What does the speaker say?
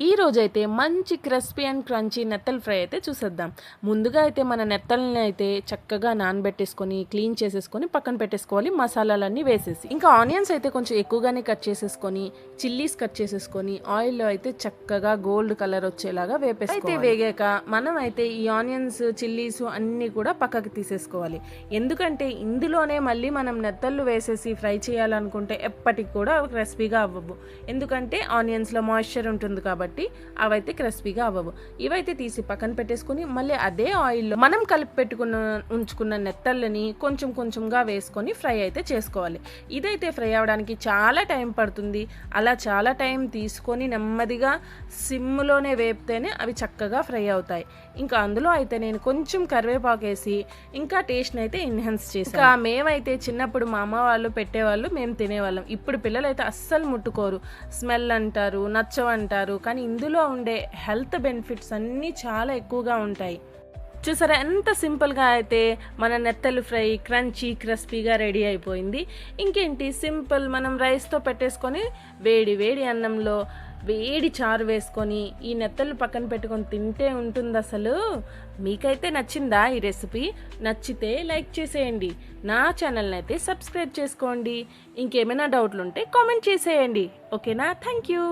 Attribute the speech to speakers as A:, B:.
A: ఈ రోజైతే మంచి క్రిస్పీ అండ్ క్రంచీ నెత్తల్ ఫ్రై అయితే చూసేద్దాం. ముందుగా అయితే మన నెత్తల్ని అయితే చక్కగా నానబెట్టేసుకొని, క్లీన్ చేసేసుకొని పక్కన పెట్టేసుకోవాలి మసాలాలన్నీ వేసేసి. ఇంకా ఆనియన్స్ అయితే కొంచెం ఎక్కువగానే కట్ చేసేసుకొని, చిల్లీస్ కట్ చేసేసుకొని, ఆయిల్లో అయితే చక్కగా గోల్డ్ కలర్ వచ్చేలాగా వేపేసుకోవాలి. అయితే వేగాక మనం అయితే ఈ ఆనియన్స్, చిల్లీస్ అన్నీ కూడా పక్కకి తీసేసుకోవాలి. ఎందుకంటే ఇందులోనే మళ్ళీ మనం నెత్తళ్ళు వేసేసి ఫ్రై చేయాలనుకుంటే ఎప్పటికి కూడా అవి క్రిస్పీగా అవ్వవు. ఎందుకంటే ఆనియన్స్లో మాయిశ్చర్ ఉంటుంది కాబట్టి అవైతే క్రిస్పీగా అవ్వవు. ఇవైతే తీసి పక్కన పెట్టేసుకుని మళ్ళీ అదే ఆయిల్లో మనం కలిపి ఉంచుకున్న నెత్తళ్ళని కొంచెం కొంచెంగా వేసుకొని ఫ్రై అయితే చేసుకోవాలి. ఇదైతే ఫ్రై అవ్వడానికి చాలా టైం పడుతుంది. అలా చాలా టైం తీసుకొని నెమ్మదిగా సిమ్లోనే వేపితేనే అవి చక్కగా ఫ్రై అవుతాయి. ఇంకా అందులో అయితే నేను కొంచెం కరివేపాకు వేసి ఇంకా టేస్ట్ని అయితే ఎన్హాన్స్ చేసాను. ఇంకా మేమైతే చిన్నప్పుడు మా అమ్మ వాళ్ళు పెట్టేవాళ్ళు, మేము తినేవాళ్ళం. ఇప్పుడు పిల్లలు అయితే అస్సలు ముట్టుకోరు, స్మెల్ అంటారు, నచ్చవంటారు. కానీ ఇందులో ఉండే హెల్త్ బెనిఫిట్స్ అన్నీ చాలా ఎక్కువగా ఉంటాయి. చూసారా ఎంత సింపుల్గా అయితే మన నెత్తలు ఫ్రై క్రంచీ క్రిస్పీగా రెడీ అయిపోయింది. ఇంకేంటి సింపుల్, మనం రైస్తో పెట్టేసుకొని వేడి వేడి అన్నంలో వేడి చారు వేసుకొని ఈ నెత్తలు పక్కన పెట్టుకొని తింటే ఉంటుంది అసలు. మీకైతే నచ్చిందా ఈ రెసిపీ? నచ్చితే లైక్ చేసేయండి, నా ఛానల్ని అయితే సబ్స్క్రైబ్ చేసుకోండి. ఇంకేమైనా డౌట్లు ఉంటే కామెంట్ చేసేయండి. ఓకేనా? Thank you.